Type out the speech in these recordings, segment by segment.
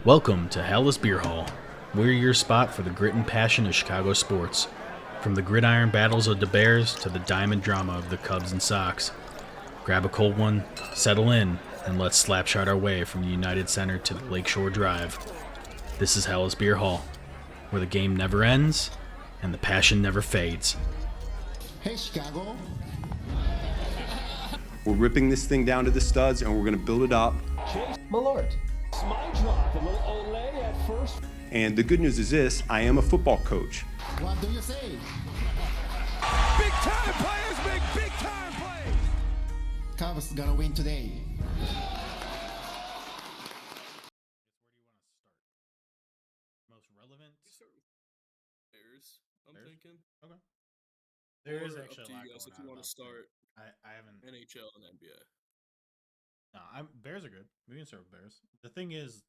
Welcome to Hallis Beer Hall. We're your spot for the grit and passion of Chicago sports. From the gridiron battles of the Bears to the diamond drama of the Cubs and Sox. Grab a cold one, settle in, and let's slapshot our way from the United Center to the Lakeshore Drive. This is Hallis Beer Hall, where the game never ends and the passion never fades. Hey, Chicago. We're ripping this thing down to the studs and we're going to build it up. My lord. My drop, a little Olay at first. And the good news is this, I am a football coach. What do you say? Big time players make big time plays. Cubs gonna win today. Most relevant? Bears, I'm Bears? thinking. Okay. There is Or actually up a to lot you guys going if you on want to about start I haven't. NHL and NBA. No, Bears are good. We can start with Bears. The thing is,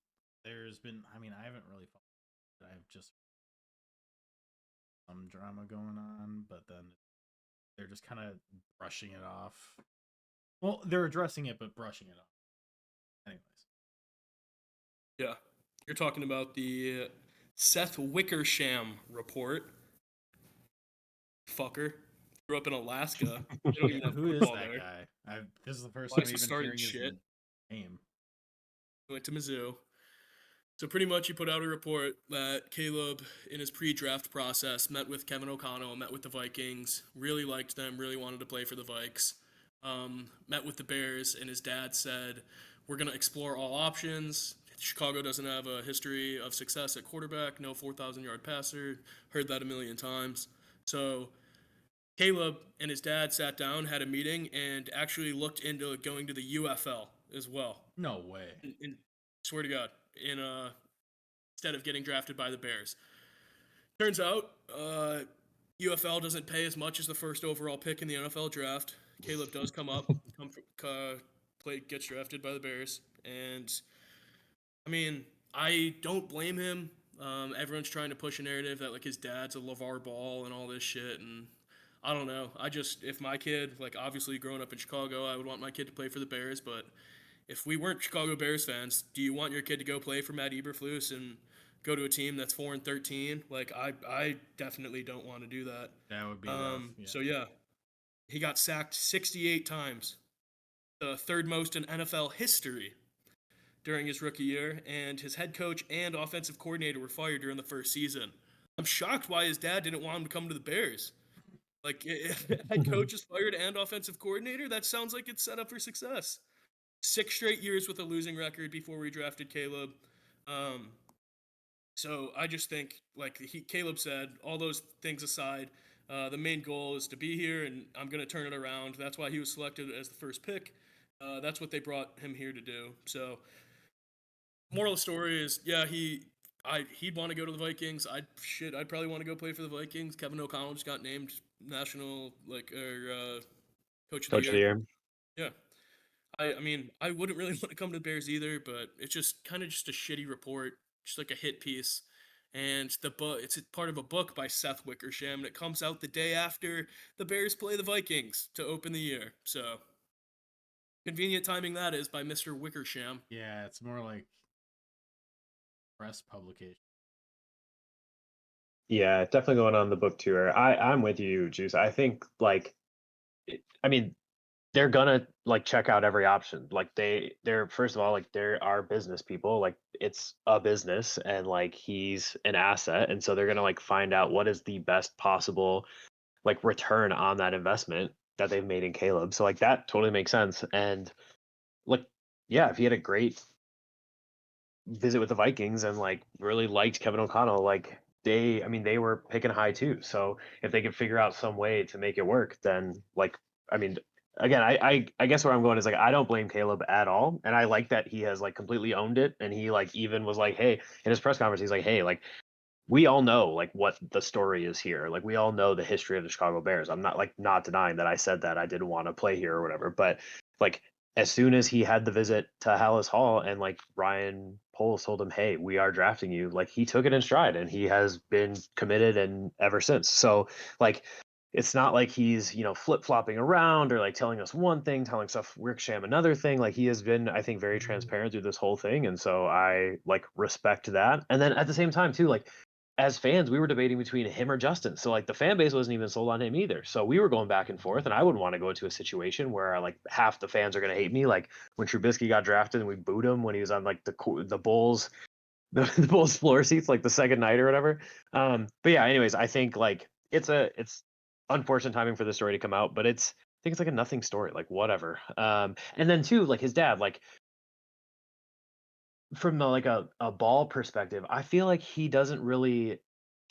there's been. I mean, I haven't really followed. I've just some drama going on, but then they're just kind of brushing it off. Well, they're addressing it, but brushing it off. Anyways, Yeah, you're talking about the Seth Wickersham report. Fucker. Grew up in Alaska. They don't even have who is football that there. guy? This is the first Likes time to even start hearing shit. his name. He went to Mizzou. So pretty much he put out a report that Caleb, in his pre-draft process, met with Kevin O'Connell, met with the Vikings, really liked them, really wanted to play for the Vikes. Met with the Bears, and his dad said, we're going to explore all options. Chicago doesn't have a history of success at quarterback, no 4,000-yard passer. Heard that a million times. So Caleb and his dad sat down, had a meeting, and actually looked into going to the UFL as well. No way. Swear to God, instead of getting drafted by the Bears. Turns out, UFL doesn't pay as much as the first overall pick in the NFL draft. Caleb does gets drafted by the Bears, and I mean, I don't blame him. Everyone's trying to push a narrative that like his dad's a LeVar Ball and all this shit, and I don't know. If my kid, like obviously growing up in Chicago, I would want my kid to play for the Bears, but if we weren't Chicago Bears fans, do you want your kid to go play for Matt Eberflus and go to a team that's 4-13? Like I definitely don't want to do that. That would be rough. Yeah. So yeah, he got sacked 68 times, the third most in NFL history during his rookie year, and his head coach and offensive coordinator were fired during the first season. I'm shocked why his dad didn't want him to come to the Bears. Like, if head coach is fired and offensive coordinator, that sounds like it's set up for success. 6 straight years with a losing record before we drafted Caleb. So I just think, like Caleb said, all those things aside, the main goal is to be here, and I'm going to turn it around. That's why he was selected as the first pick. That's what they brought him here to do. So, moral of the story is, yeah, he'd want to go to the Vikings. I'd probably want to go play for the Vikings. Kevin O'Connell just got named national coach of the year. Yeah. I mean, I wouldn't really want to come to the Bears either, but it's just kind of just a shitty report, just like a hit piece. And it's part of a book by Seth Wickersham, and it comes out the day after the Bears play the Vikings to open the year. So convenient timing that is by Mr. Wickersham. Yeah, it's more like press publication. Yeah, definitely going on the book tour. I'm with you, Juice. I think they're gonna like check out every option. Like they're first of all, like there are business people. Like it's a business, and like he's an asset, and so they're gonna like find out what is the best possible like return on that investment that they've made in Caleb. So like that totally makes sense. And like yeah, if he had a great visit with the Vikings and like really liked Kevin O'Connell, like they were picking high too. So if they could figure out some way to make it work, then like I mean again, I guess where I'm going is like I don't blame Caleb at all. And I like that he has like completely owned it, and he like even was like, hey, in his press conference, he's like, hey, like we all know like what the story is here. Like we all know the history of the Chicago Bears. I'm not denying that I said that I didn't want to play here or whatever, but like as soon as he had the visit to Hallis Hall and like Ryan Poles told him, hey, we are drafting you, like he took it in stride and he has been committed and ever since. So like it's not like he's, flip flopping around or like telling us one thing, telling stuff Rick Sham another thing. Like he has been, I think, very transparent through this whole thing, and so I like respect that. And then at the same time too, like as fans, we were debating between him or Justin. So like the fan base wasn't even sold on him either. So we were going back and forth, and I wouldn't want to go to a situation where like half the fans are going to hate me, like when Trubisky got drafted and we booed him when he was on like the Bulls the Bulls floor seats like the second night or whatever. But yeah, anyways, I think like it's unfortunate timing for the story to come out, but I think it's like a nothing story, like whatever. And then too, like his dad, like from like a ball perspective, I feel like he doesn't really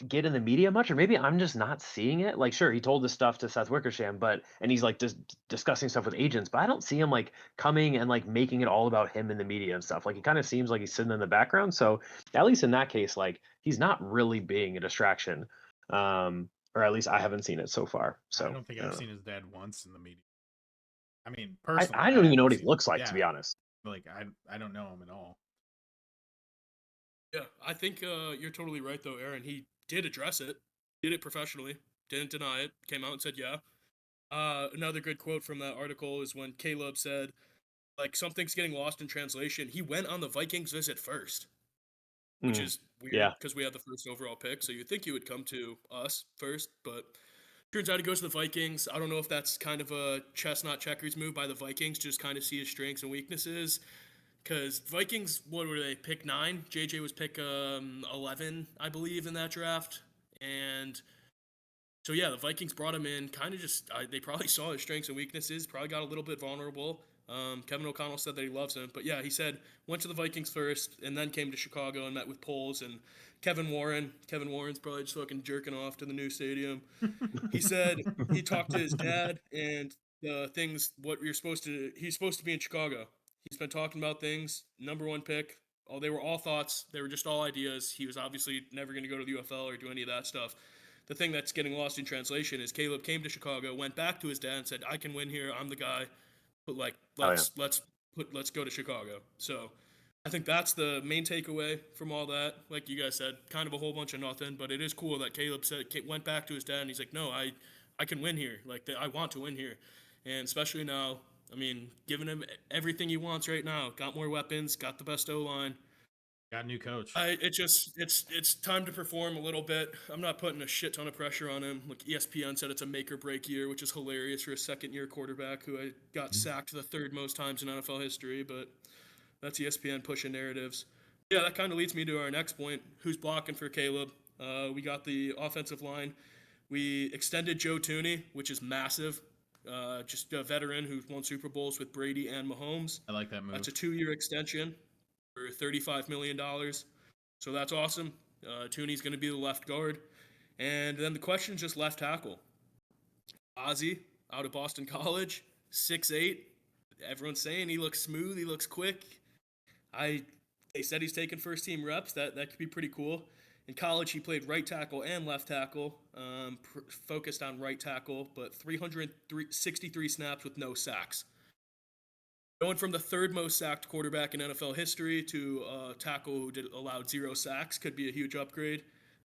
get in the media much, or maybe I'm just not seeing it. Like, sure, he told this stuff to Seth Wickersham, and he's like just discussing stuff with agents, but I don't see him like coming and like making it all about him in the media and stuff. Like, he kind of seems like he's sitting in the background. So, at least in that case, like he's not really being a distraction, or at least I haven't seen it so far. So, I don't think I I've don't know. seen his dad once in the media. I mean, I, personally, I I don't even know haven't what he seen. looks like, to be Yeah, honest. like I don't know him at all. Yeah, I think you're totally right though, Aaron. He did address it, did it professionally, didn't deny it, came out and said yeah. Another good quote from that article is when Caleb said, like, something's getting lost in translation. He went on the Vikings visit first, which Mm, is weird yeah, because we had the first overall pick. So you'd think he would come to us first, but turns out he goes to the Vikings. I don't know if that's kind of a chestnut checkers move by the Vikings, just kind of see his strengths and weaknesses. Because Vikings, what were they? Pick 9. JJ was pick 11, I believe, in that draft. And so yeah, the Vikings brought him in. Kind of just they probably saw his strengths and weaknesses. Probably got a little bit vulnerable. Kevin O'Connell said that he loves him, but yeah, he said went to the Vikings first, and then came to Chicago and met with Poles and Kevin Warren. Kevin Warren's probably just fucking jerking off to the new stadium. He said he talked to his dad and the things what you're supposed to. He's supposed to be in Chicago. He's been talking about things. Number one pick. Oh, they were all thoughts. They were just all ideas. He was obviously never going to go to the UFL or do any of that stuff. The thing that's getting lost in translation is Caleb came to Chicago, went back to his dad, and said, "I can win here. I'm the guy. But like, oh yeah, let's go to Chicago." So I think that's the main takeaway from all that. Like you guys said, kind of a whole bunch of nothing, but it is cool that Caleb said went back to his dad and he's like, "No, I can win here. Like I want to win here," and especially now. I mean, giving him everything he wants right now. Got more weapons. Got the best O line. Got a new coach. It's time to perform a little bit. I'm not putting a shit ton of pressure on him. Like ESPN said, it's a make or break year, which is hilarious for a second year quarterback who got sacked the third most times in NFL history. But that's ESPN pushing narratives. Yeah, that kind of leads me to our next point. Who's blocking for Caleb? We got the offensive line. We extended Joe Tooney, which is massive. Just a veteran who's won Super Bowls with Brady and Mahomes. I like that move. That's a 2-year extension for $35 million. So that's awesome. Tooney's going to be the left guard. And then the question is just left tackle. Ozzy, out of Boston College, 6'8". Everyone's saying he looks smooth, he looks quick. They said he's taking first team reps. That could be pretty cool. In college, he played right tackle and left tackle, focused on right tackle, but 363 snaps with no sacks. Going from the third most sacked quarterback in NFL history to a tackle who allowed 0 sacks could be a huge upgrade.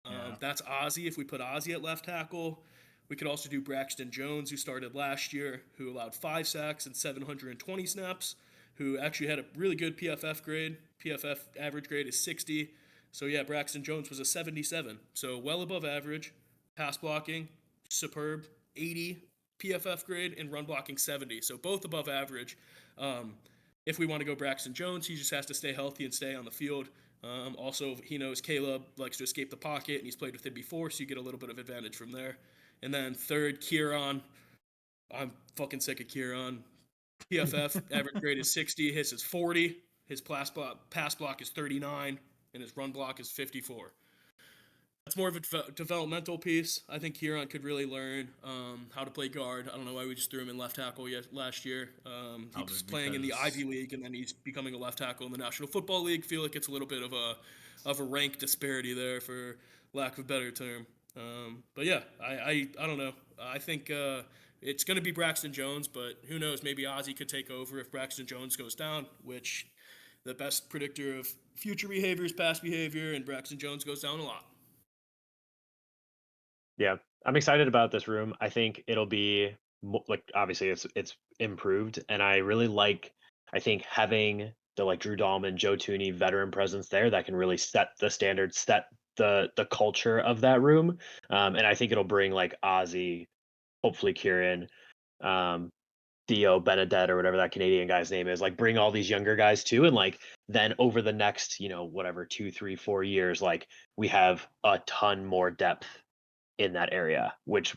Yeah. That's Ozzy. If we put Ozzy at left tackle, we could also do Braxton Jones, who started last year, who allowed 5 sacks and 720 snaps, who actually had a really good PFF grade. PFF average grade is 60. So yeah, Braxton Jones was a 77. So well above average. Pass blocking, superb, 80 PFF grade, and run blocking 70. So both above average. If we want to go Braxton Jones, he just has to stay healthy and stay on the field. Also, he knows Caleb likes to escape the pocket, and he's played with him before, so you get a little bit of advantage from there. And then third, Kieran. I'm fucking sick of Kieran. PFF average grade is 60, his is 40, his pass block is 39, and his run block is 54. That's more of a developmental piece. I think Kieran could really learn how to play guard. I don't know why we just threw him in left tackle last year. He was playing in the Ivy League, and then he's becoming a left tackle in the National Football League. Feel like it's a little bit of a rank disparity there, for lack of a better term. But yeah, I don't know. I think it's going to be Braxton Jones, but who knows? Maybe Ozzy could take over if Braxton Jones goes down, which the best predictor of future behavior is past behavior, and Braxton Jones goes down a lot. yeah. I'm excited about this room. I think it'll be like obviously it's improved, and I really like. I think having the like Drew Dahlman, Joe Tooney veteran presence there that can really set the standard, set the culture of that room, and I think it'll bring like Ozzy, hopefully Kieran, um, Theo Benedette or whatever that Canadian guy's name is, like bring all these younger guys too. And like then over the next, whatever, 2, 3, 4 years, like we have a ton more depth in that area, which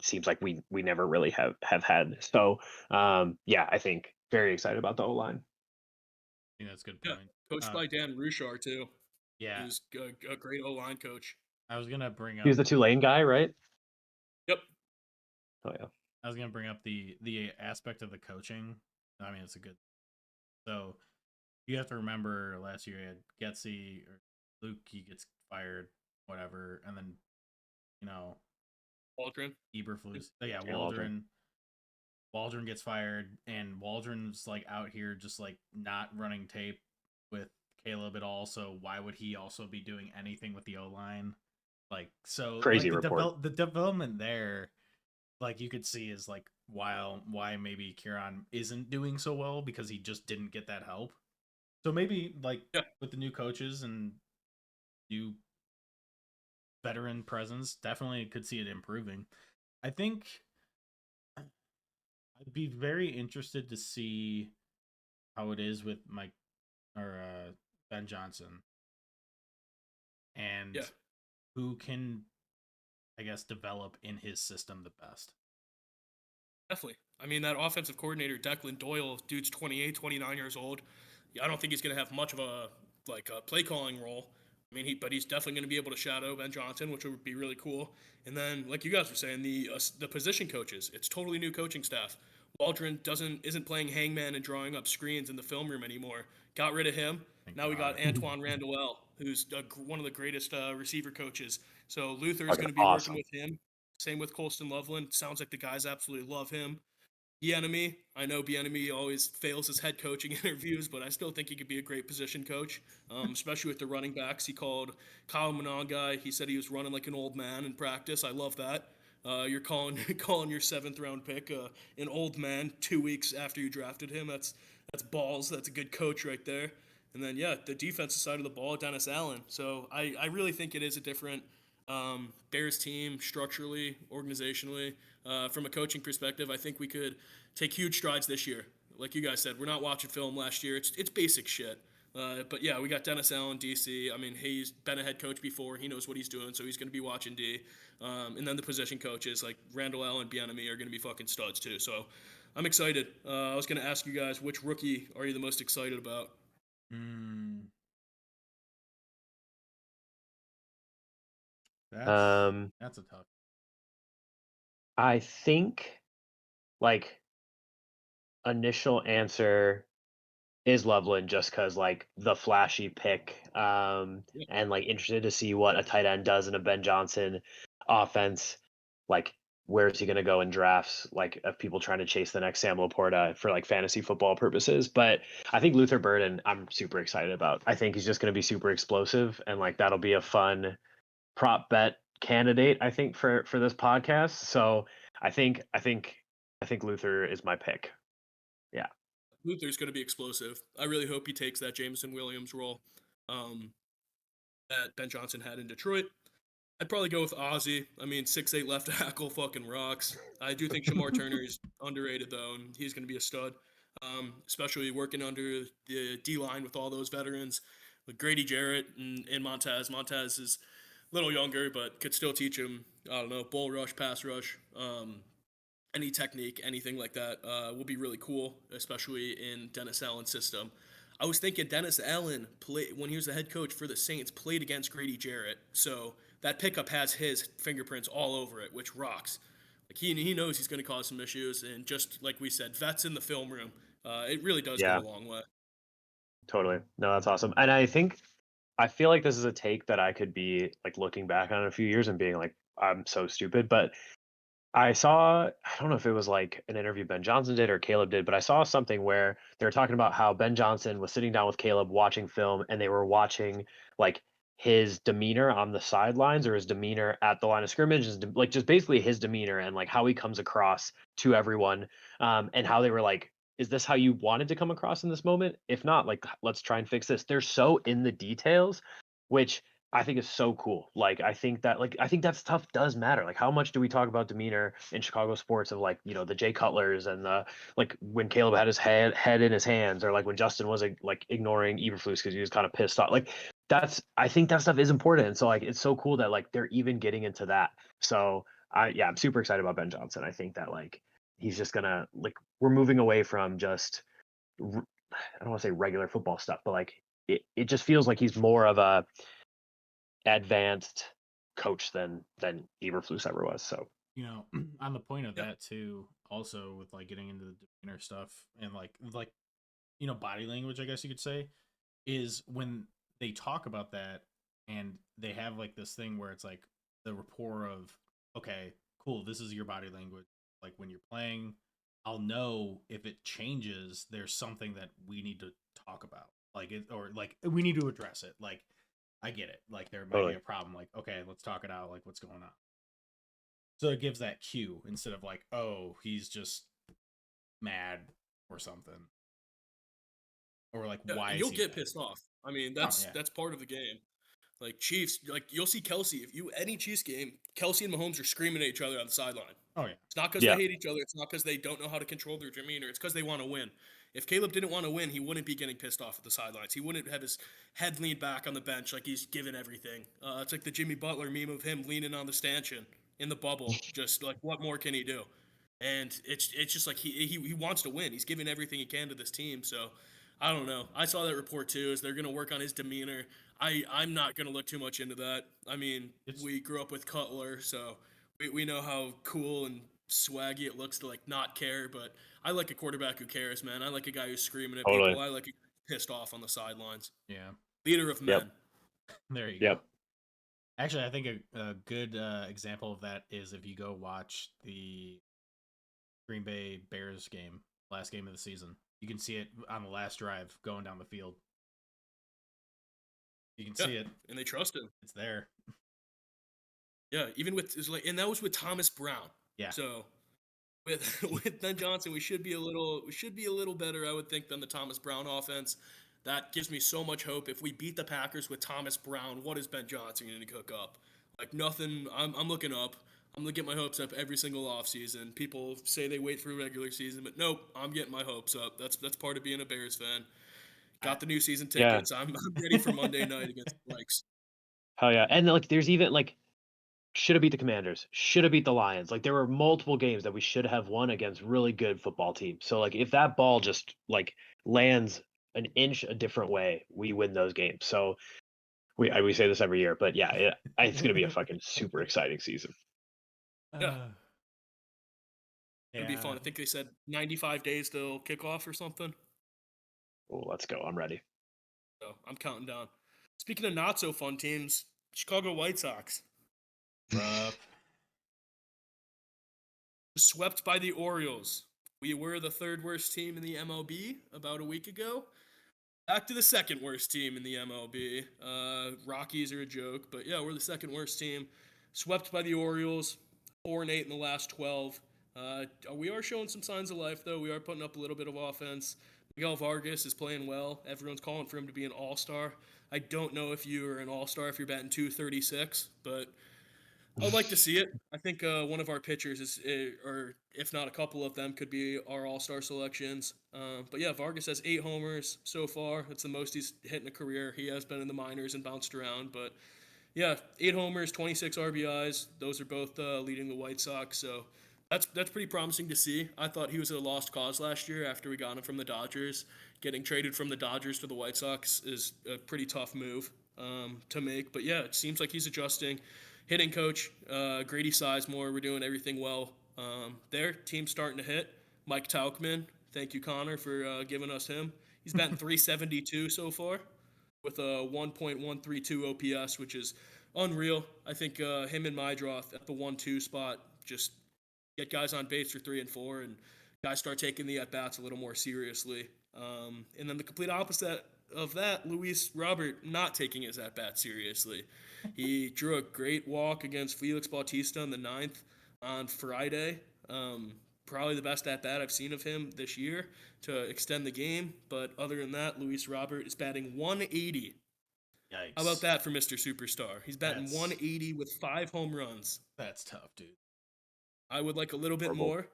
seems like we never really have had. So yeah, I think very excited about the O line. I think that's a good Yeah, point. coached by Dan Rushar too. Yeah, Who's a great O line coach. I was gonna bring He was up. the Tulane guy, right? Yep. Oh yeah. I was gonna bring up the aspect of the coaching. I mean, it's a good. So you have to remember last year you had Getsy or Luke. He gets fired, whatever, and then you know Waldron. Eberflus. Yeah, Yeah, Waldron. Waldron gets fired, and Waldron's like out here just like not running tape with Caleb at all. So why would he also be doing anything with the O line? Like so, Crazy like report. the development there, like you could see is like why maybe Kieran isn't doing so well because he just didn't get that help. So maybe like Yeah, with the new coaches and new veteran presence, definitely could see it improving. I think I'd be very interested to see how it is with Mike or Ben Johnson and yeah, who can, I guess, develop in his system the best. definitely. I mean, that offensive coordinator, Declan Doyle, dude's 28, 29 years old. Yeah, I don't think he's going to have much of a play calling role. I mean, but he's definitely going to be able to shadow Ben Johnson, which would be really cool. And then, like you guys were saying, the position coaches, it's totally new coaching staff. Waldron isn't playing hangman and drawing up screens in the film room anymore. Got rid of him. Thank Now we got God. Antoine Randall, who's one of the greatest receiver coaches. So Luther is Fucking going to be working awesome. with him. Same with Colston Loveland. Sounds like the guys absolutely love him. Bieniemy, I know Bieniemy always fails his head coaching interviews, but I still think he could be a great position coach, especially with the running backs. He called Kyle Monangai. He said he was running like an old man in practice. I love that. You're calling calling your seventh round pick an old man 2 weeks after you drafted him. That's balls. That's a good coach right there. And then yeah, the defensive side of the ball, Dennis Allen. So I really think it is a different Bears team structurally, organizationally. From a coaching perspective, I think we could take huge strides this year. Like you guys said, we're not watching film last year. It's basic shit. But yeah, we got Dennis Allen, DC. I mean, he's been a head coach before. He knows what he's doing, so he's going to be watching D. And then the position coaches like Randall Allen, Bieniemy are going to be fucking studs too. So I'm excited. I was going to ask you guys, which rookie are you the most excited about? Mm, that's Um, that's a tough. I think like initial answer is Loveland just because like the flashy pick, Yeah, and like interested to see what a tight end does in a Ben Johnson offense. Like, where is he going to go in drafts? Like, of people trying to chase the next Sam Laporta for like fantasy football purposes. But I think Luther Burden, I'm super excited about. I think he's just going to be super explosive, and like that'll be a fun prop bet candidate. I think for this podcast. So I think Luther is my pick. Yeah. Luther's going to be explosive. I really hope he takes that Jameson Williams role um, that Ben Johnson had in Detroit. I'd probably go with Ozzy. I mean, 6'8" left tackle fucking rocks. I do think Shamar Turner is underrated though, and he's going to be a stud, especially working under the D line with all those veterans, with Grady Jarrett and Montez. Montez is a little younger, but could still teach him. I don't know, bull rush, pass rush, any technique, anything like that will be really cool, especially in Dennis Allen's system. I was thinking Dennis Allen played when he was the head coach for the Saints, played against Grady Jarrett, so that pickup has his fingerprints all over it, which rocks. Like he knows he's going to cause some issues, and just like we said, vets in the film room, it really does go Yeah. a long way. Totally. No, that's awesome. And I feel like this is a take that I could be like looking back on in a few years and being like, I'm so stupid. But I don't know if it was like an interview Ben Johnson did or Caleb did, but I saw something where they were talking about how Ben Johnson was sitting down with Caleb watching film, and they were watching like his demeanor on the sidelines or his demeanor at the line of scrimmage, like just basically his demeanor and like how he comes across to everyone, and how they were like, is this how you wanted to come across in this moment? If not, like let's try and fix this. They're so in the details, which I think is so cool. I think that stuff does matter. Like how much do we talk about demeanor in Chicago sports of like, the Jay Cutlers and the like when Caleb had his head in his hands, or like when Justin was like ignoring Eberflus because he was kind of pissed off. Like I think that stuff is important. And so like it's so cool that like they're even getting into that. So I'm super excited about Ben Johnson. I think that like he's just gonna like we're moving away from just I don't want to say regular football stuff, but like it just feels like he's more of a advanced coach than Eberflus ever was. So On the point of Yeah. that too, also with like getting into the demeanor stuff and like body language, I guess you could say, is when they talk about that and they have like this thing where it's like the rapport of, okay, cool, this is your body language. Like when you're playing, I'll know if it changes, there's something that we need to talk about. Like it, or like we need to address it. Like I get it. Like there might be totally. a problem. Like, okay, let's talk it out. Like what's going on. So it gives that cue instead of like, oh, he's just mad or something. Or like, Yeah, why and is you'll he get mad? pissed off. I mean, Oh that's yeah. that's part of the game. Like Chiefs, like you'll see Kelsey. If you any Chiefs game, Kelsey and Mahomes are screaming at each other on the sideline. Oh yeah. It's not because they Yeah. hate each other. It's not because they don't know how to control their demeanor. It's because they want to win. If Caleb didn't want to win, he wouldn't be getting pissed off at the sidelines. He wouldn't have his head leaned back on the bench like he's giving everything. It's like the Jimmy Butler meme of him leaning on the stanchion in the bubble. Just like, what more can he do? And it's just like he wants to win. He's giving everything he can to this team. So I don't know. I saw that report too. Is they're going to work on his demeanor. I'm not going to look too much into that. I mean, It's we grew up with Cutler, so we know how cool and swaggy it looks to like not care. But I like a quarterback who cares, man. I like a guy who's screaming at Totally. people. I like a guy who's pissed off on the sidelines. yeah. Leader of Yep. men. There you Yep. go. Actually, I think a good example of that is if you go watch the Green Bay Bears game, last game of the season. You can see it on the last drive going down the field. You can see it. And they trust him. It's there. Yeah, even with and that was with Thomas Brown. Yeah. So with with Ben Johnson, we should be a little better, I would think, than the Thomas Brown offense. That gives me so much hope. If we beat the Packers with Thomas Brown, what is Ben Johnson going to cook up? Like nothing. I'm looking up. I'm gonna get my hopes up every single offseason. People say they wait through regular season, but nope, I'm getting my hopes up. That's part of being a Bears fan. Got the new season Yeah. tickets. I'm ready for Monday night against the Vikes. Hell yeah. And like there's even like should have beat the Commanders, should have beat the Lions. Like there were multiple games that we should have won against really good football teams. So like if that ball just like lands an inch a different way, we win those games. So we say this every year, but yeah, it's gonna be a fucking super exciting season. Yeah. Yeah. It'd be fun. I think they said 95 days till kickoff or something. Oh, let's go. I'm ready. So I'm counting down. Speaking of not so fun teams, Chicago White Sox Rough. swept by the Orioles. We were the third worst team in the MLB about a week ago. Back to the second worst team in the MLB. Rockies are a joke, but yeah, we're the second worst team. Swept by the Orioles, 4-8 in the last 12. We are showing some signs of life, though. We are putting up a little bit of offense. Miguel Vargas is playing well. Everyone's calling for him to be an all-star. I don't know if you are an all-star if you're batting 236, but I'd like to see it. I think one of our pitchers or if not a couple of them, could be our all-star selections. But yeah, Vargas has 8 homers so far. That's the most he's hit in a career. He has been in the minors and bounced around, but yeah, 8 homers, 26 RBIs. Those are both leading the White Sox. So that's pretty promising to see. I thought he was a lost cause last year after we got him from the Dodgers. Getting traded from the Dodgers to the White Sox is a pretty tough move to make. But yeah, it seems like he's adjusting. Hitting coach, Grady Sizemore, we're doing everything well. Their team's starting to hit. Mike Tauchman, thank you, Connor, for giving us him. He's batting 372 so far with a 1.132 OPS, which is unreal. I think him and Mydroth at the 1-2 spot just get guys on base for 3 and 4, and guys start taking the at bats a little more seriously. And then the complete opposite of that, Luis Robert not taking his at bat seriously. He drew a great walk against Felix Bautista in the ninth on Friday. Probably the best at bat I've seen of him this year to extend the game. But other than that, Luis Robert is batting 180. How about Yikes. that for Mr. Superstar? He's batting That's 180 with 5 home runs. that's tough, dude. I would like a little bit Horrible. more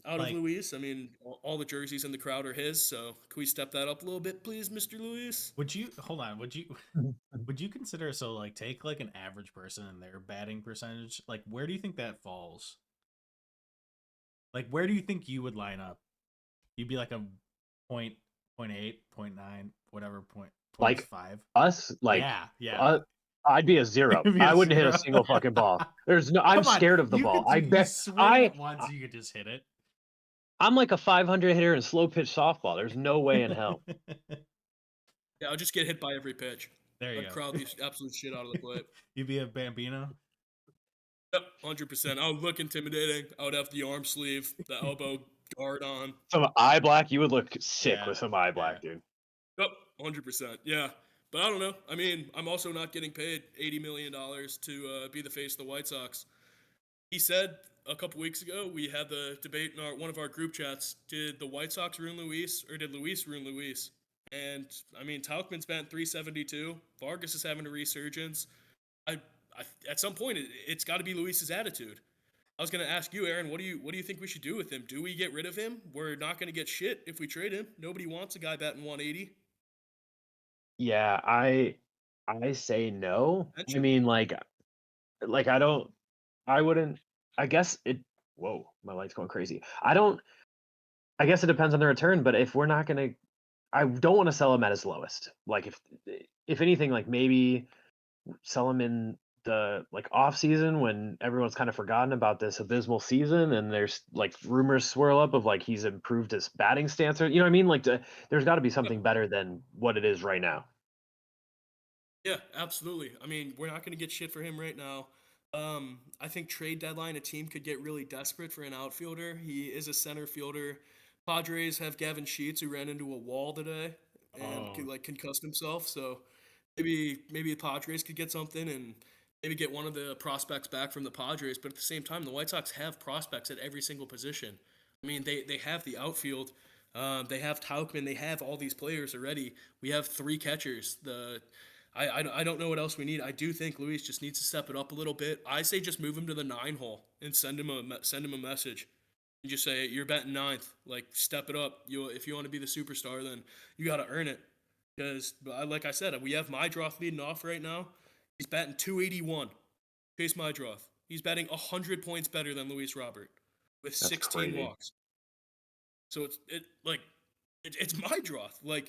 out of Like, Luis. I mean, all the jerseys in the crowd are his, so can we step that up a little bit, please, Mr. Luis? would you hold on? Would you consider so like take like an average person and their batting percentage? Like, where do you think that falls? Like, where do you think you would line up? You'd be like a point 8, point 9, whatever point Like 5. us, like Yeah. I'd be a 0. You'd be I a wouldn't hit a 0. single fucking ball. There's no. I'm Come on, scared of the you ball. could I you bet swing I. it once, you could just hit it. I'm like a 500 hitter in slow pitch softball. There's no way in hell. Yeah, I'll just get hit by every pitch. There you I'd go. crowd the absolute shit out of the plate. You'd be a Bambino. Yep, 100%. I would look intimidating. I would have the arm sleeve, the elbow guard on. Some eye black, you would look sick Yeah, with some eye black, yeah. dude. Yep, 100%. Yeah. But I don't know. I mean, I'm also not getting paid $80 million to be the face of the White Sox. He said a couple weeks ago, we had the debate in one of our group chats, did the White Sox ruin Luis or did Luis ruin Luis? And I mean, Tauchman's batting 372. Vargas is having a resurgence. I at some point, it's got to be Luis's attitude. I was going to ask you, Aaron, what do you think we should do with him? Do we get rid of him? We're not going to get shit if we trade him. Nobody wants a guy batting 180. Yeah, I say no. Bench I him. mean, like I don't. I wouldn't. I guess it. Whoa, my light's going crazy. I don't. I guess it depends on the return, but if we're not gonna, I don't want to sell him at his lowest. Like if anything, like maybe sell him in the like off season when everyone's kind of forgotten about this abysmal season and there's like rumors swirl up of like he's improved his batting stance, or you know what I mean, like there's got to be Yeah, something better than what it is right now. yeah, absolutely. I mean, we're not going to get shit for him right now. I think trade deadline, a team could get really desperate for an outfielder. He is a center fielder. Padres have Gavin Sheets who ran into a wall today and Oh, like concussed himself. So maybe the Padres could get something and maybe get one of the prospects back from the Padres. But at the same time, the White Sox have prospects at every single position. I mean, they have the outfield. They have Tauchman. They have all these players already. We have 3 catchers. I don't know what else we need. I do think Luis just needs to step it up a little bit. I say just move him to the 9 hole and send him a message. And just say you're batting ninth. Like step it up. If you want to be the superstar, then you got to earn it. Because like I said, we have Mydroth leading off right now. He's batting 281. Chase Mydroth. He's batting 100 points better than Luis Robert with That's 16 crazy. walks. So it's Mydroth.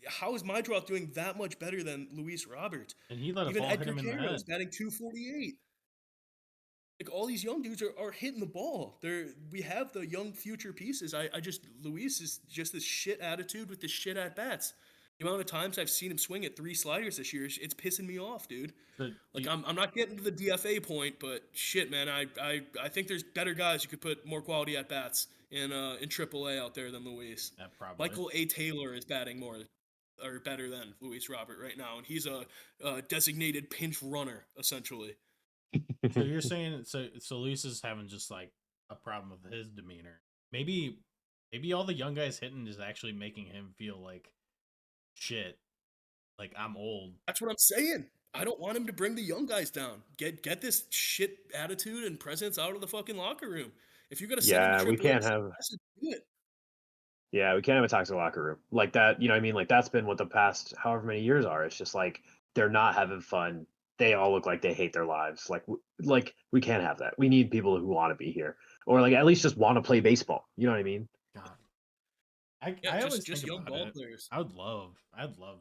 How is Mydroth doing that much better than Luis Robert? and he let a Even ball hit Edgar him in the Queiroz head. batting 248. Like all these young dudes are hitting the ball. We have the young future pieces. I just Luis is just this shit attitude with this shit at bats. The amount of times I've seen him swing at 3 sliders this year, it's pissing me off, dude. So Like you, I'm not getting to the DFA point, but shit, man, I think there's better guys who could put more quality at bats in AAA out there than Luis. probably. Michael A. Taylor is batting more or better than Luis Robert right now, and he's a designated pinch runner essentially. So you're saying so Luis is having just like a problem with his demeanor. Maybe all the young guys hitting is actually making him feel like shit. Like I'm old. That's what I'm saying. I don't want him to bring the young guys down. Get this shit attitude and presence out of the fucking locker room. If you're gonna send him Yeah, to we AAA, can't have. do it. Yeah, we can't have a toxic locker room like that. You know what I mean? Like that's been what the past however many years are. It's just like they're not having fun. They all look like they hate their lives. Like we can't have that. We need people who want to be here, or like at least just want to play baseball. You know what I mean? God. Yeah, I always just think young about ball it. players. I'd love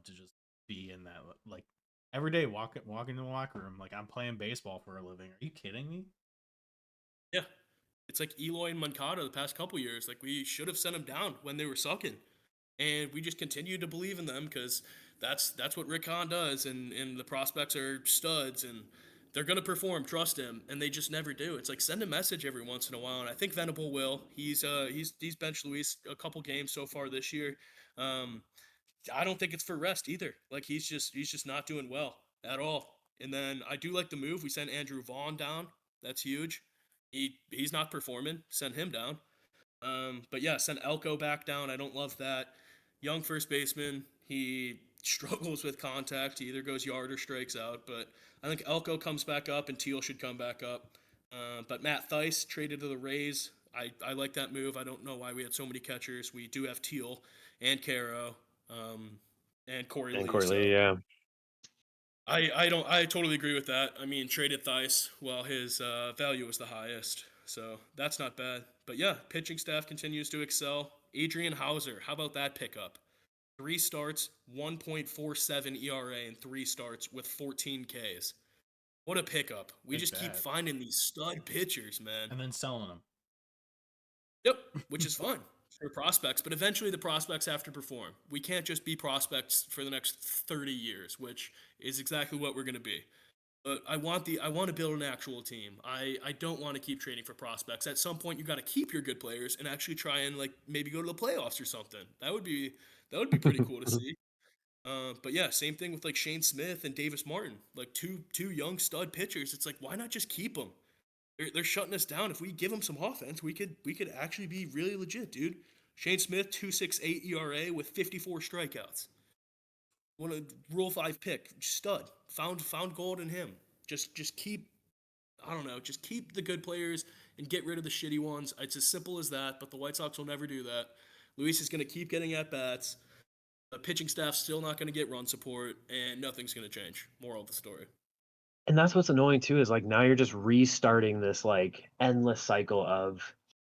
to just be in that like every day walk into the locker room like I'm playing baseball for a living. Are you kidding me? Yeah. It's like Eloy and Moncada the past couple years. Like we should have sent them down when they were sucking. And we just continued to believe in them because that's what Rick Hahn does and the prospects are studs and they're gonna perform, trust him, and they just never do. It's like send a message every once in a while, and I think Venable will. He's benched Luis a couple games so far this year. Um I don't think it's for rest either. Like he's just not doing well at all. And then I do like the move. We sent Andrew Vaughn down. That's huge. He's not performing. Send him down. But yeah, send Elko back down. I don't love that. Young first baseman. He struggles with contact. He either goes yard or strikes out. But I think Elko comes back up and Teal should come back up. But Matt Thaiss traded to the Rays. I like that move. I don't know why we had so many catchers. We do have Teal and Caro and Corey And Lee. Corey So Lee, yeah. I totally agree with that. I mean, traded Thaiss while his value was the highest, so that's not bad. But yeah, pitching staff continues to excel. Adrian Hauser, how about that pickup? 3 starts, 1.47 ERA, and 3 starts with 14 Ks. What a pickup! We Take just keep that. finding these stud pitchers, man. And then selling them. Yep, which is fun for prospects, but eventually the prospects have to perform. We can't just be prospects for the next 30 years, which is exactly what we're going to be. But I want to build an actual team. I don't want to keep trading for prospects. At some point you got to keep your good players and actually try and like maybe go to the playoffs or something. That would be pretty cool to see. But yeah, same thing with like Shane Smith and Davis Martin, like two young stud pitchers. It's like why not just keep them? They're shutting us down. If we give them some offense, we could actually be really legit, dude. Shane Smith, 2.68 ERA with 54 strikeouts. One a Rule 5 pick, stud. Found gold in him. Just keep I don't know, just keep the good players and get rid of the shitty ones. It's as simple as that, but the White Sox will never do that. Luis is going to keep getting at bats. The pitching staff's still not going to get run support, and nothing's going to change. Moral of the story. And that's what's annoying too is like now you're just restarting this like endless cycle of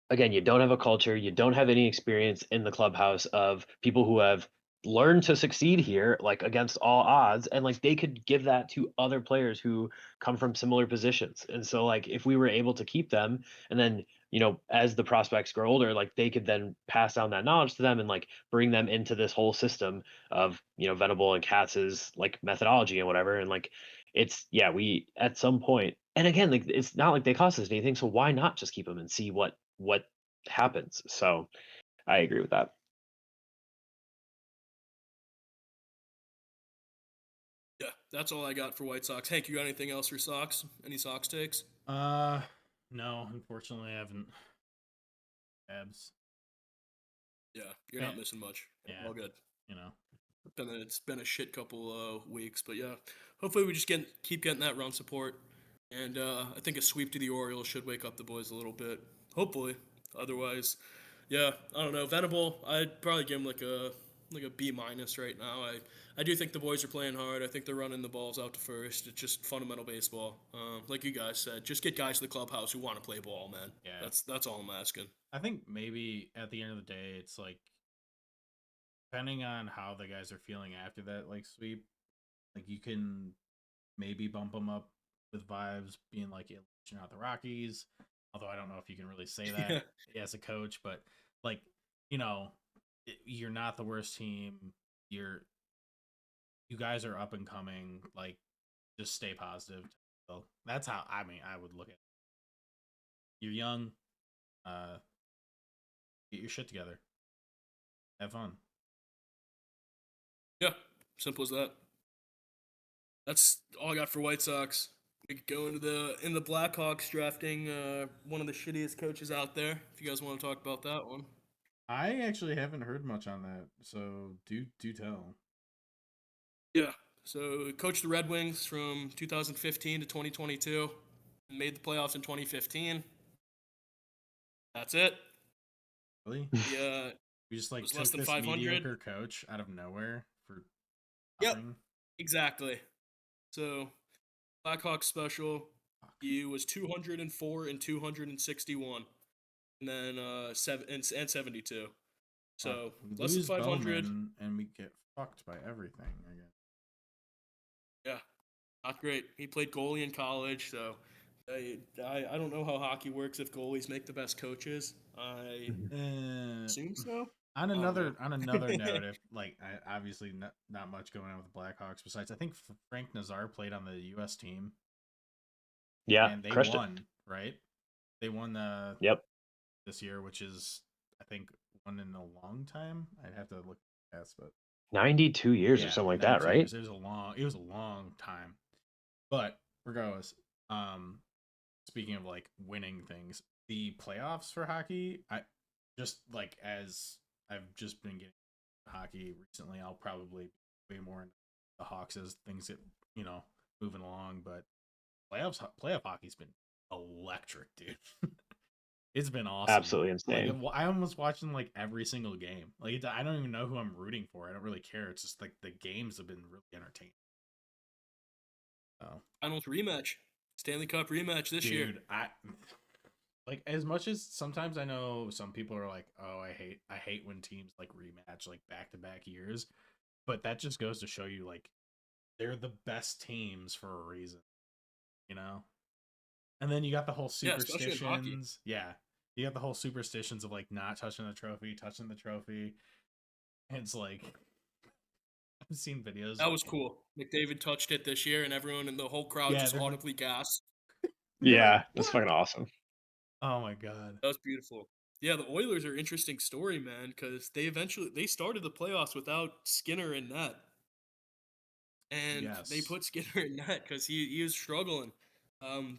again, you don't have a culture, you don't have any experience in the clubhouse of people who have learned to succeed here like against all odds and like they could give that to other players who come from similar positions. And so like if we were able to keep them and then as the prospects grow older like they could then pass down that knowledge to them and like bring them into this whole system of Venable and Katz's like methodology and whatever and like it's yeah we at some point and again like it's not like they cost us anything so why not just keep them and see what happens. So I agree with that. Yeah, that's all I got for White Sox. Hank, you got anything else for Sox? Any Sox takes? No, unfortunately, I haven't. Abs. Yeah, you're not missing much. Yeah. All good. You know. It's been a shit couple weeks, but yeah, hopefully we just keep getting that run support, and I think a sweep to the Orioles should wake up the boys a little bit. Hopefully, otherwise, yeah, I don't know. Venable, I'd probably give him like a B minus right now. I do think the boys are playing hard. I think they're running the balls out to first. It's just fundamental baseball. Like you guys said, just get guys to the clubhouse who want to play ball, man. Yeah. That's all I'm asking. I think maybe at the end of the day, it's like depending on how the guys are feeling after that like sweep, like you can maybe bump them up with vibes being like you're not the Rockies. Although I don't know if you can really say that as a coach, but like you're not the worst team. You guys are up and coming. Like just stay positive. So that's how I would look at it. You're young. Get your shit together. Have fun. Yeah, simple as that. That's all I got for White Sox. We could go into the Blackhawks drafting one of the shittiest coaches out there. If you guys want to talk about that one. I actually haven't heard much on that, so do tell. Yeah. So coached the Red Wings from 2015 to 2022. Made the playoffs in 2015. That's it. Really? Yeah. We just like was took less than this 500. mediocre coach out of nowhere for Yep. nothing. Exactly. So Blackhawks special. He was 204 and 261, and then 72. So We less than lose 500. Bowman and we get fucked by everything. I guess. Yeah, not great. He played goalie in college, so I don't know how hockey works if goalies make the best coaches. I assume so. On don't another know. note, if like obviously not much going on with the Blackhawks besides I think Frank Nazar played on the U.S. team. Yeah, and they crushed won, it. right? They won Yep. this year, which is I think one in a long time. I'd have to look past, but 92 years or Yeah, something like that, 92 right? years. It was a long time. But regardless, speaking of like winning things, the playoffs for hockey, I just like as I've just been getting hockey recently, I'll probably be way more into the Hawks as things get, moving along, but playoff hockey's been electric, dude. It's been awesome. Absolutely Like insane. I almost watching like every single game. Like I don't even know who I'm rooting for. I don't really care. It's just like the games have been really entertaining. So, Finals rematch, Stanley Cup rematch this year. dude, I like as much as sometimes I know some people are like, "Oh, I hate when teams like rematch like back-to-back years." But that just goes to show you like they're the best teams for a reason, you know? And then you got the whole Yeah, especially in hockey. superstitions. Yeah. You got the whole superstitions of like not touching the trophy, touching the trophy. And it's like I've seen videos That like was cool. McDavid touched it this year, and everyone in the whole crowd yeah, just they're like audibly gasped. They're like, Yeah, that's "What?" fucking awesome. oh my god. That was beautiful. Yeah, the Oilers are an interesting story, man, because they started the playoffs without Skinner in net, and they Yes. put Skinner in net because he was struggling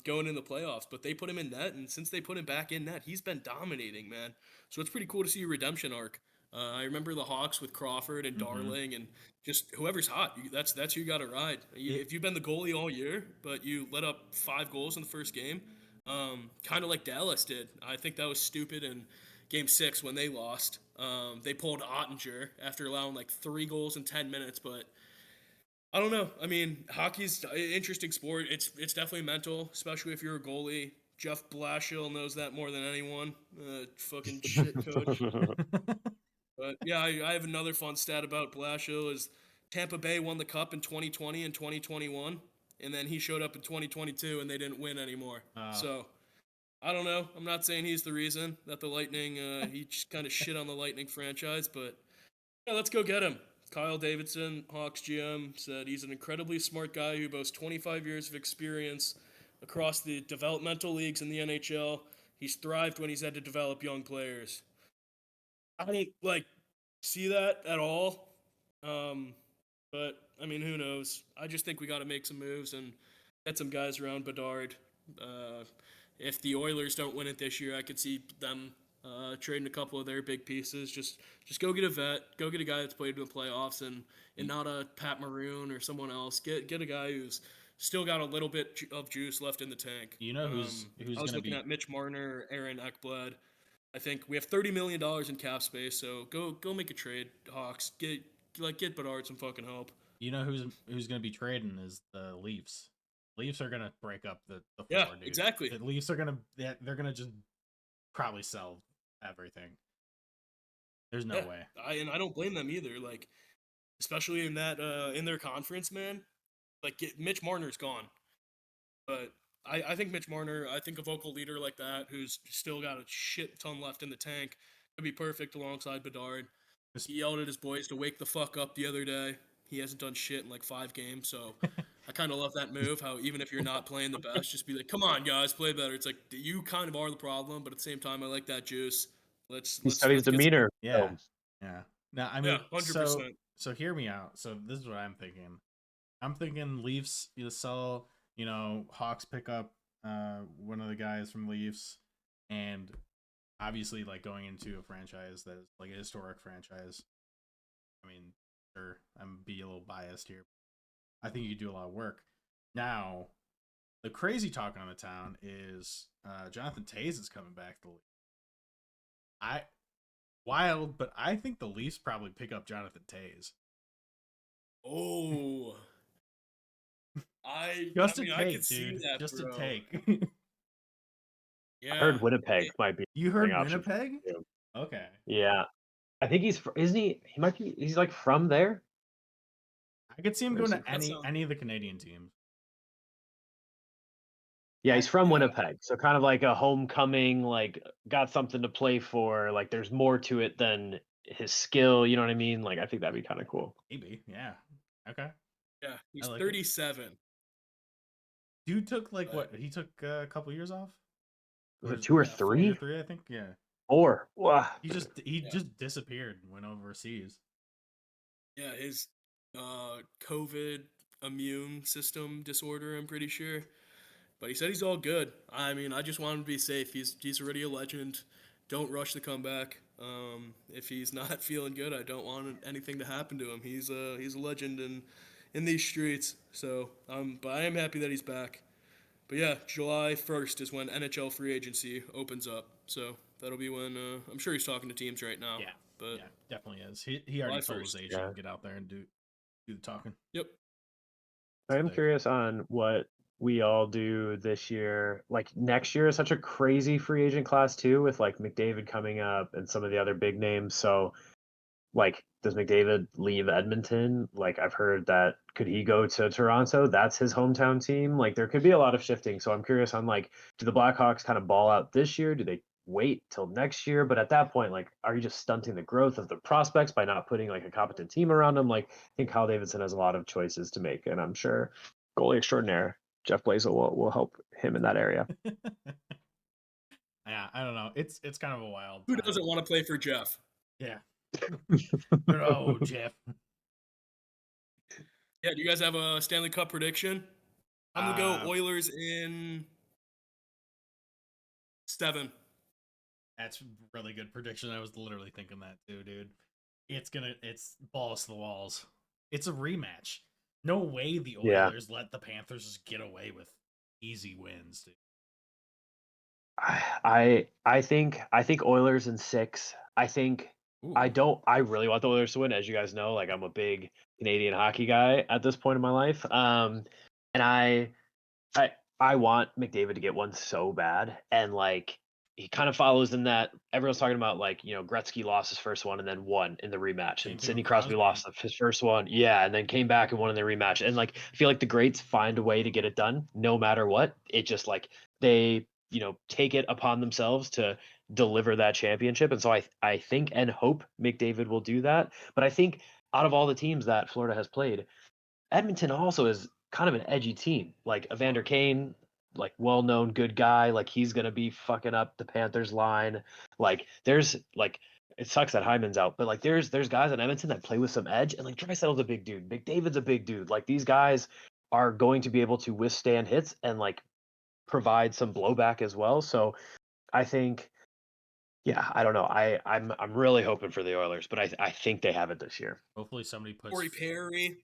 going in the playoffs. But they put him in net, and since they put him back in net, he's been dominating, man. So it's pretty cool to see a redemption arc. I remember the Hawks with Crawford and Mm-hmm. Darling, and just whoever's hot. That's who you got to ride. It If you've been the goalie all year, but you let up 5 goals in the first game, kind of like Dallas did. I think that was stupid in Game 6 when they lost. They pulled Ottinger after allowing like 3 goals in 10 minutes, but I don't know. I mean, hockey's an interesting sport. It's definitely mental, especially if you're a goalie. Jeff Blashill knows that more than anyone. Fucking shit coach. But yeah, I have another fun stat about Blashill is Tampa Bay won the cup in 2020 and 2021, and then he showed up in 2022 and they didn't win anymore. uh So I don't know. I'm not saying he's the reason that the Lightning he just kind of shit on the Lightning franchise, but yeah, let's go get him. Kyle Davidson, Hawks GM, said he's an incredibly smart guy who boasts 25 years of experience across the developmental leagues in the NHL. He's thrived when he's had to develop young players. I don't like see that at all. Um, but I mean, who knows? I just think we got to make some moves and get some guys around Bedard. Uh, if the Oilers don't win it this year, I could see them trading a couple of their big pieces. Just go get a vet, go get a guy that's played in the playoffs, and not a Pat Maroon or someone else. Get a guy who's still got a little bit of juice left in the tank. you know who's I was gonna looking be at Mitch Marner, Aaron Ekblad. I think we have $30 million in cap space, so go make a trade, Hawks. Get Bedard some fucking help. you know who's gonna be trading is the Leafs. Leafs are gonna break up the Yeah, floor, dude. exactly. The Leafs are gonna they're gonna just probably sell everything. There's no Yeah, way. I don't blame them either. Like especially in that in their conference, man. Like Mitch Marner's gone, but I think Mitch Marner, I think a vocal leader like that who's still got a shit ton left in the tank could be perfect alongside Bedard. This- He yelled at his boys to wake the fuck up the other day. He hasn't done shit in like 5 games, so I kind of love that move. How even if you're not playing the best, just be like, "Come on, guys, play better." It's like you kind of are the problem, but at the same time, I like that juice. Let's He let's studies let's get some. demeanor. yeah. So Yeah. Now I Yeah, mean 100%. so hear me out. So this is what I'm thinking. I'm thinking Leafs you sell, Hawks pick up one of the guys from Leafs and obviously like going into a franchise that is like a historic franchise. I mean, sure, I'm be a little biased here. I think you could do a lot of work. Now, the crazy talk on the town is Jonathan Taze is coming back to the league. I wild, but I think the Leafs probably pick up Jonathan Taze. Oh, I Just a mean I could take, see dude. that, Just a bro. take. I Yeah. heard Winnipeg It, might be You an heard option for Winnipeg? him too. Okay. Yeah, I think isn't he? He might be. He's like from there. I could see him Where is going he to that from? sounds any of the Canadian teams. Yeah, he's from yeah. Winnipeg, so kind of like a homecoming. Like got something to play for. Like there's more to it than his skill. You know what I mean? Like I think that'd be kind of cool. Maybe. Yeah. Okay. Yeah, I he's like it. 37, Dude took like but what? He took a couple years off? Was Or it 2 or yeah, 4. 2 or 3? 3, I think. Yeah. 4. Wow. He Yeah. just disappeared and went overseas. Yeah, his COVID immune system disorder, I'm pretty sure. But he said he's all good. I mean, I just want him to be safe. He's already a legend. Don't rush the comeback. If he's not feeling good, I don't want anything to happen to him. He's a legend in these streets. So, but I am happy that he's back. But yeah, July 1st is when NHL free agency opens up. So that'll be when I'm sure he's talking to teams right now. Yeah, But yeah, definitely is. He July already told his 1st. agent Yeah. get out there and do the talking. Yep. I'm Sick. curious on what we all do this year. Like next year is such a crazy free agent class too, with like McDavid coming up and some of the other big names. So like, does McDavid leave Edmonton? Like, I've heard that could he go to Toronto? That's his hometown team. Like, there could be a lot of shifting. So I'm curious on like, do the Blackhawks kind of ball out this year? Do they wait till next year? But at that point, like, are you just stunting the growth of the prospects by not putting like a competent team around them? Like, I think Kyle Davidson has a lot of choices to make, and I'm sure goalie extraordinaire Jeff Blazel will help him in that area. Yeah, I don't know. It's kind of a wild Who time. doesn't want to play for Jeff? Yeah. Oh, Jeff. Yeah, do you guys have a Stanley Cup prediction? I'm gonna go Uh, Oilers in 7. That's a really good prediction. I was literally thinking that too, dude. It's balls to the walls. It's a rematch. No way the Yeah. Oilers let the Panthers just get away with easy wins, dude. I think Oilers in 6. I think Ooh. I really want the Oilers to win, as you guys know. Like I'm a big Canadian hockey guy at this point in my life. And I I want McDavid to get one so bad. And like he kind of follows in that everyone's talking about like, Gretzky lost his first one and then won in the rematch. Same And thing with Sidney Crosby Crosby. lost his first one. Yeah, and then came back and won in the rematch. And like I feel like the greats find a way to get it done no matter what. It just like they, take it upon themselves to deliver that championship. And so I think and hope McDavid will do that. But I think out of all the teams that Florida has played, Edmonton also is kind of an edgy team. Like Evander Kane, like well-known good guy, like he's gonna be fucking up the Panthers line. Like there's like it sucks that Hyman's out, but like there's guys on Edmonton that play with some edge, and like Draisaitl's a big dude, McDavid's a big dude. Like these guys are going to be able to withstand hits and like provide some blowback as well. So I think, yeah, I don't know. I'm really hoping for the Oilers, but I think they have it this year. Hopefully somebody puts Corey Perry.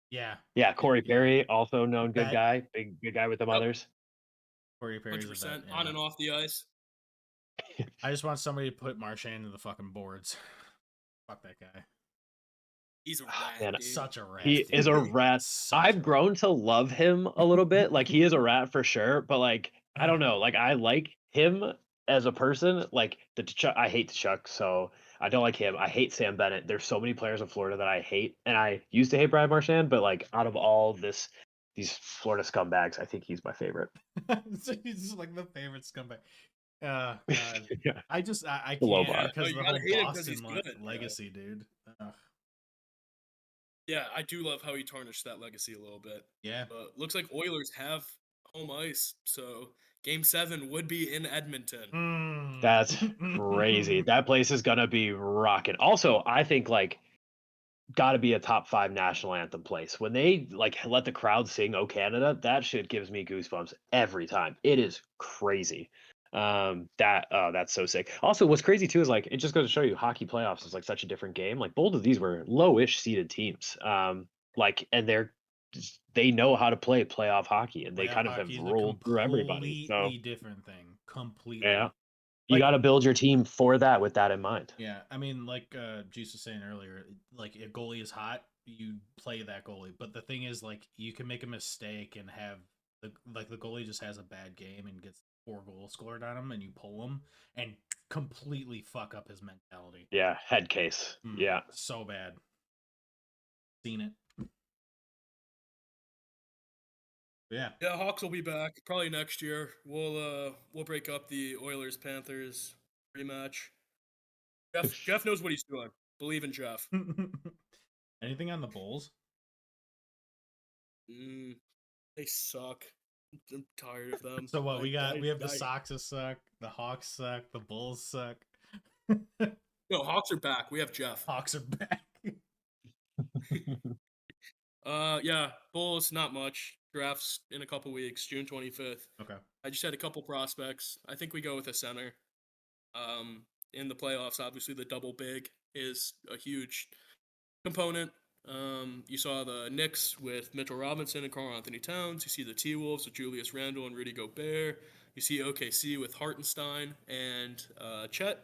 Yeah. Yeah, Corey Yeah. Perry, also known good Vet. guy, big good guy with them Yep. others. Corey Perry's a 100% vet. on Yeah. and off the ice. I just want somebody to put Marchand in the fucking boards. Fuck that guy. He's a rat, Man, dude. Such a rat. He dude. is a rat. I've a grown to love him a little bit. Like he is a rat for sure, but like I don't know. Like I like him as a person. Like I hate Chuck, so I don't like him. I hate Sam Bennett. There's so many players in Florida that I hate, and I used to hate Brad Marchand, but like out of all these Florida scumbags, I think he's my favorite. So he's just like the favorite scumbag. God. Yeah, I the low can't bar. because you the gotta whole hate him 'cause he's Boston good, bro. legacy, dude. Ugh. Yeah, I do love how he tarnished that legacy a little bit. Yeah. But looks like Oilers have home ice, so Game 7 would be in Edmonton. That's crazy. That place is gonna be rocking. Also, I think like got to be a top 5 national anthem place. When they like let the crowd sing "Oh Canada," that shit gives me goosebumps every time. It is crazy. That's so sick. Also, what's crazy too is like it just goes to show you hockey playoffs is like such a different game. Like both of these were lowish seeded teams. And they know how to play playoff hockey, and they Playoff kind of have hockey is a rolled through everybody. So completely different thing. Completely. yeah, you Like- got to build your team for that with that in mind. Yeah, I mean, like Juice was saying earlier, like if goalie is hot, you play that goalie. But the thing is, like, you can make a mistake and have the goalie just has a bad game and gets 4 goals scored on him, and you pull him and completely fuck up his mentality. Yeah, head case. Yeah. So bad. Seen it. Yeah. Yeah, Hawks will be back probably next year. We'll break up the Oilers Panthers rematch. Jeff knows what he's doing. Believe in Jeff. Anything on the Bulls? They suck. I'm tired of them. So what we got? We have the Sox suck, the Hawks suck, the Bulls suck. No, Hawks are back. We have Jeff. Hawks are back. Yeah, Bulls, not much. Drafts in a couple weeks, June 25th. Okay. I just had a couple prospects. I think we go with a center. Um, in the playoffs, obviously the double big is a huge component. You saw the Knicks with Mitchell Robinson and Karl Anthony Towns. You see the T Wolves with Julius Randle and Rudy Gobert. You see OKC with Hartenstein and Chet.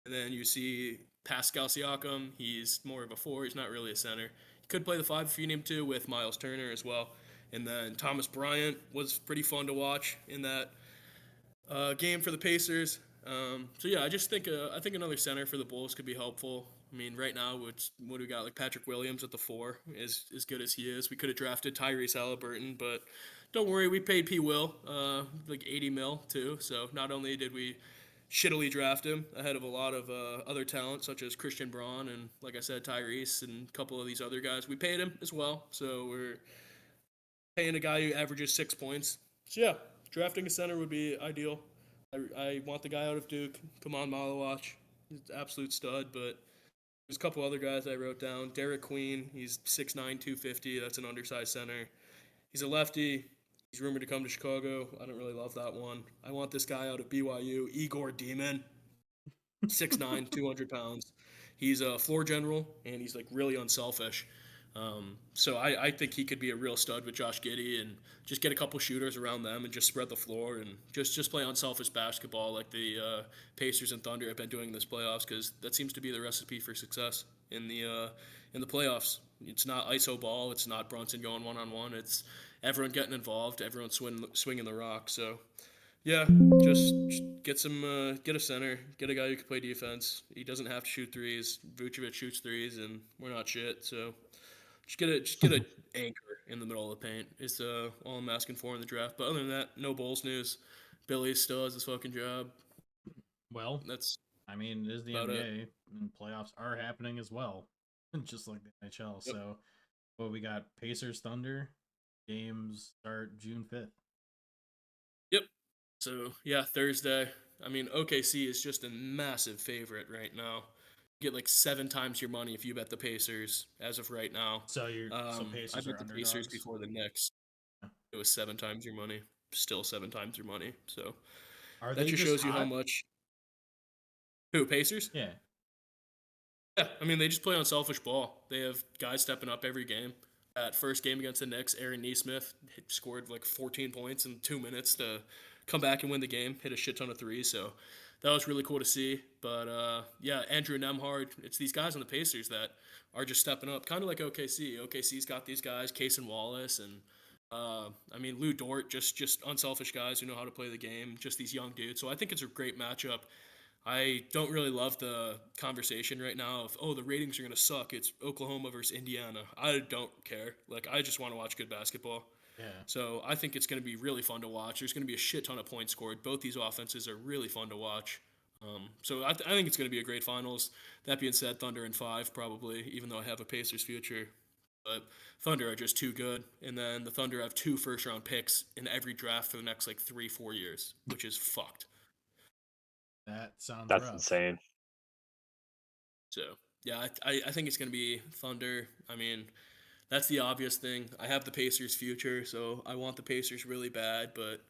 And then you see Pascal Siakam. He's more of a four. He's not really a center. He could play the five if you need him to with Miles Turner as well. And then Thomas Bryant was pretty fun to watch in that game for the Pacers. So yeah, I think another center for the Bulls could be helpful. I mean, right now, what do we got? Like Patrick Williams at the four is as good as he is. We could have drafted Tyrese Halliburton, but don't worry, we paid P. Will like 80 mil too. So not only did we shittily draft him ahead of a lot of other talent such as Christian Braun and like I said, Tyrese and a couple of these other guys, we paid him as well. So we're paying a guy who averages 6 points. So yeah, drafting a center would be ideal. I want the guy out of Duke. Come on, Malawach. He's an absolute stud, but there's a couple other guys I wrote down. Derek Queen, he's 6'9", 250. That's an undersized center. He's a lefty. He's rumored to come to Chicago. I don't really love that one. I want this guy out of BYU, Igor Demon, 6'9", 200 pounds. He's a floor general, and he's like really unselfish. So I think he could be a real stud with Josh Giddey and just get a couple shooters around them and just spread the floor and just play unselfish basketball like the Pacers and Thunder have been doing in this playoffs because that seems to be the recipe for success in the playoffs. It's not iso ball. It's not Brunson going one-on-one. It's everyone getting involved, everyone swinging the rock. So yeah, just get a center, get a guy who can play defense. He doesn't have to shoot threes. Vucevic shoots threes, and we're not shit. So just get a anchor in the middle of the paint. Is all I'm asking for in the draft. But other than that, no Bulls news. Billy still has his fucking job. Well, That's I mean, it is the about it. NBA, and playoffs are happening as well, just like the NHL. Yep. So, well, we got Pacers Thunder. Games start June 5th. Yep. So yeah, Thursday. I mean, OKC is just a massive favorite right now. You get like 7 times your money if you bet the Pacers as of right now. So I Pacers bet are the Pacers underdogs. before the Knicks. Yeah. It was 7 times your money. Still 7 times your money. So Are that they just just shows you how hot? much. Who, Pacers? Yeah. Yeah, I mean they just play unselfish ball. They have guys stepping up every game. That first game against the Knicks, Aaron Nesmith scored like 14 points in 2 minutes to come back and win the game. Hit a shit ton of threes, so that was really cool to see. But yeah, Andrew Nemhard, it's these guys on the Pacers that are just stepping up, kind of like OKC. OKC's got these guys, Case and Wallace, and I mean Lou Dort, just unselfish guys who know how to play the game. Just these young dudes. So I think it's a great matchup. I don't really love the conversation right now of, oh, the ratings are going to suck. It's Oklahoma versus Indiana. I don't care. Like, I just want to watch good basketball. Yeah. So I think it's going to be really fun to watch. There's going to be a shit ton of points scored. Both these offenses are really fun to watch. So I think it's going to be a great finals. That being said, Thunder in 5 probably, even though I have a Pacers future. But Thunder are just too good. And then the Thunder have 2 first-round picks in every draft for the next, like, 3-4 years, which is fucked. That sounds That's rough. insane. So yeah, I think it's gonna be Thunder. I mean, that's the obvious thing. I have the Pacers' future, so I want the Pacers really bad. But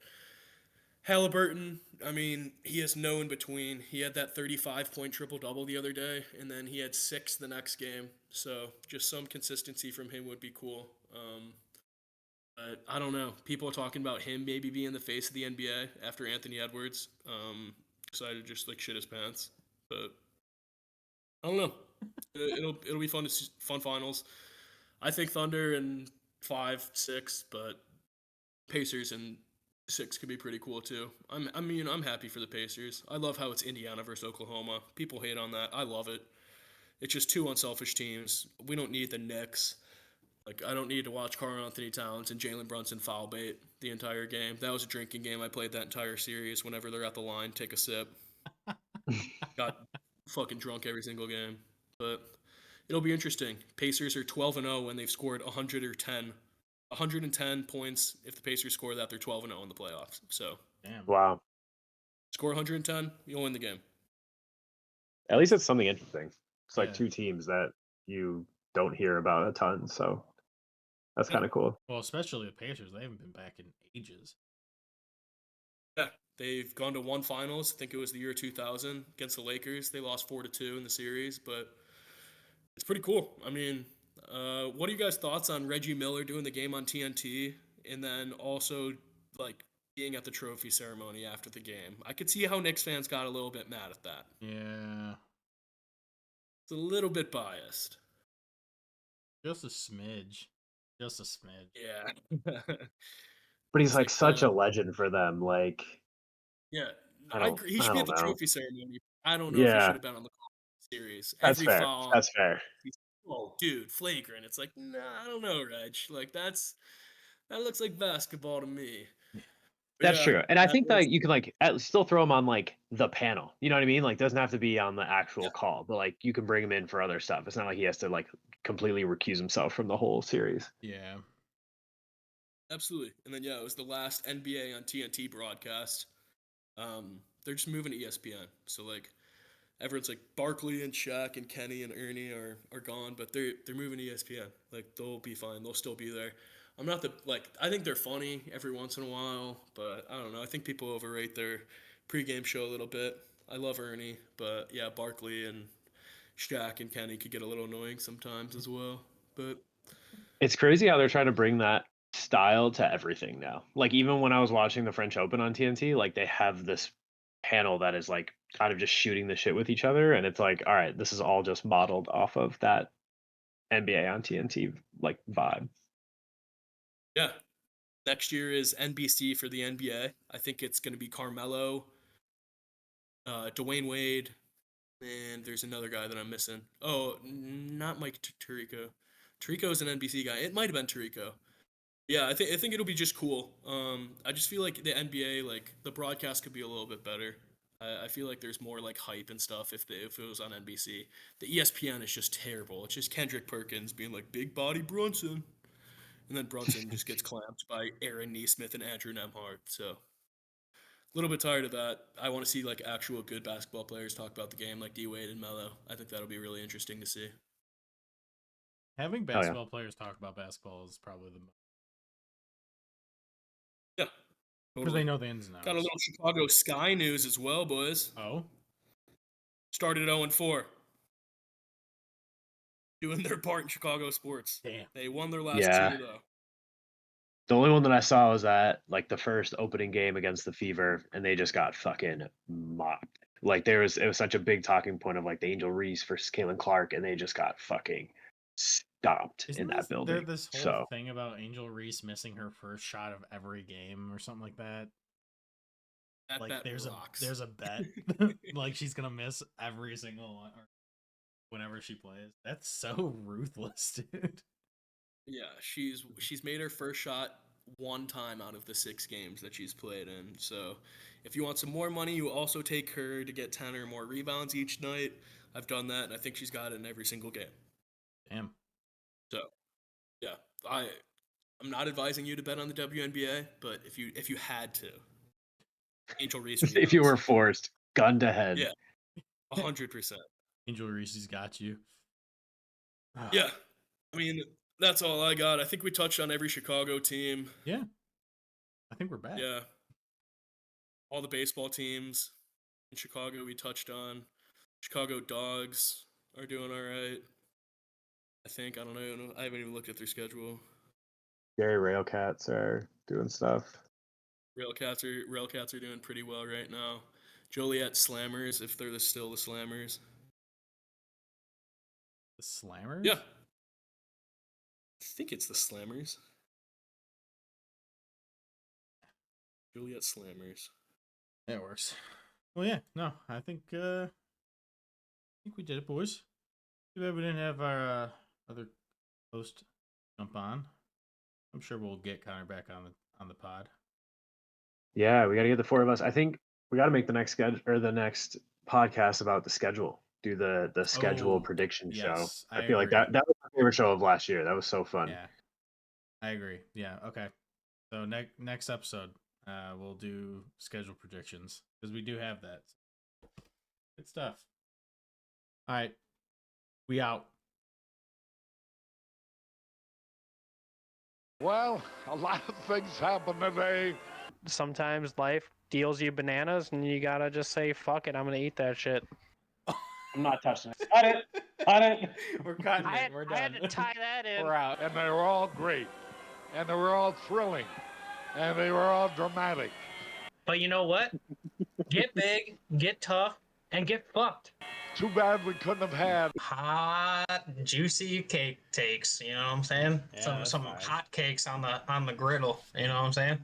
Halliburton, I mean, he has no in between. He had that 35-point triple double the other day, and then he had 6 the next game. So just some consistency from him would be cool. But I don't know. People are talking about him maybe being the face of the NBA after Anthony Edwards. Decided to just like shit his pants. But I don't know. It'll be fun to see, fun finals. I think Thunder and 5, 6, but Pacers and 6 could be pretty cool too. I'm happy for the Pacers. I love how it's Indiana versus Oklahoma. People hate on that. I love it. It's just 2 unselfish teams. We don't need the Knicks. Like I don't need to watch Karl Anthony Towns and Jalen Brunson foul bait the entire game. That was a drinking game. I played that entire series. Whenever they're at the line, take a sip. Got fucking drunk every single game. But it'll be interesting. Pacers are 12-0 when they've scored 110 points. If the Pacers score that, they're 12-0 in the playoffs. So Damn. Wow. score 110, you'll win the game. At least it's something interesting. It's like Yeah. 2 teams that you don't hear about a ton. So that's kind of cool. Well, especially the Pacers, they haven't been back in ages. Yeah, they've gone to one finals. I think it was the year 2000 against the Lakers. They lost 4-2 in the series, but it's pretty cool. I mean, what are you guys' thoughts on Reggie Miller doing the game on TNT and then also like being at the trophy ceremony after the game? I could see how Knicks fans got a little bit mad at that. Yeah, It's a little bit biased. just a smidge, just a smidge. Yeah. But he's It's like like such a legend for them. Like yeah, I I don't agree. He I should be at don't the know. trophy ceremony. I don't know if he should Yeah, have been on the series. that's Every fair. foul, That's fair. he's, oh, dude, flagrant. It's like, nah, I don't know, Reg. Like that looks like basketball to me. But That's yeah, true. And I that think was that you can like still throw him on like the panel. You know what I mean? Like doesn't have to be on the actual yeah, call, but like you can bring him in for other stuff. It's not like he has to like completely recuse himself from the whole series. Yeah, absolutely. And then yeah, it was the last NBA on TNT broadcast. They're just moving to ESPN. So like everyone's like Barkley and Shaq and Kenny and Ernie are gone, but they're moving to ESPN. Like they'll be fine. They'll still be there. I'm not the like I think they're funny every once in a while, but I don't know. I think people overrate their pregame show a little bit. I love Ernie, but yeah, Barkley and Shaq and Kenny could get a little annoying sometimes as well. But It's crazy how they're trying to bring that style to everything now. Like even when I was watching the French Open on TNT, like they have this panel that is like kind of just shooting the shit with each other, and it's like, all right, this is all just modeled off of that NBA on TNT like vibe. yeah, next year is NBC for the NBA. I think it's going to be Carmelo, Dwayne Wade, and there's another guy that I'm missing. Oh, not Mike Tirico. Tirico's an NBC guy. It might have been Tirico. Yeah, I think it'll be just cool. I just feel like the NBA, like the broadcast could be a little bit better. I feel like there's more like hype and stuff if it was on NBC. The ESPN is just terrible. It's just Kendrick Perkins being like big body Brunson, and then Brunson just gets clamped by Aaron Neesmith and Andrew Nemhart. So a little bit tired of that. I want to see like actual good basketball players talk about the game, like D Wade and Melo. I think that'll be really interesting to see. having Oh yeah. basketball players talk about basketball is probably the Yeah, because they totally. know the ins and Got a outs. little Chicago Sky news as well, boys. Oh, Started 0-4, doing their part in Chicago sports. damn. They won their last Yeah. two though. The only one that I saw was at like the first opening game against the Fever, and they just got fucking mopped. Like it was such a big talking point of like the Angel Reese versus Caitlin Clark, and they just got fucking stomped in Isn't that there building. this whole So thing about Angel Reese missing her first shot of every game or something like that? That Like bet there's rocks. a bet like she's gonna miss every single one or whenever she plays. That's so ruthless, dude. Yeah, she's made her first shot one time out of the 6 games that she's played in. So if you want some more money, you also take her to get 10 or more rebounds each night. I've done that, and I think she's got it in every single game. Damn. So yeah, I'm not advising you to bet on the WNBA, but if you had to, Angel Reese if you rebounds. were forced, gun to head. Yeah, 100%. Angel Reese's got you. Yeah, I mean that's all I got. I think we touched on every Chicago team. Yeah. I think we're back. Yeah, all the baseball teams in Chicago we touched on. Chicago Dogs are doing all right. I think I don't know. I haven't even looked at their schedule. Gary Railcats are doing stuff. Railcats are doing pretty well right now. Joliet Slammers, if they're still the Slammers. The Slammers? Yeah, I think it's the Slammers. Joliet Slammers. That works. Well, yeah. No, I think we did it, boys. Too bad we didn't have our other host jump on. I'm sure we'll get Connor back on the pod. Yeah, we got to get the four of us. I think we got to make the next schedule or the next podcast about the schedule. Do the schedule Oh, prediction show. yes, I I feel like agree. that was my favorite show of last year. That was so fun. Yeah, I agree. Yeah, okay. So next episode, we'll do schedule predictions because we do have that. Good stuff. All right, we out. Well, a lot of things happen today. Sometimes life deals you bananas and you gotta just say, fuck it, I'm gonna eat that shit. I'm not touching it. Cut it. Cut it. We're cutting it. We're done. I had to tie that in. We're out. And they were all great. And they were all thrilling. And they were all dramatic. But you know what? Get big, get tough, and get fucked. Too bad we couldn't have had Hot, juicy cake takes. You know what I'm saying? Yeah, that's some fine. hot cakes on the griddle. You know what I'm saying?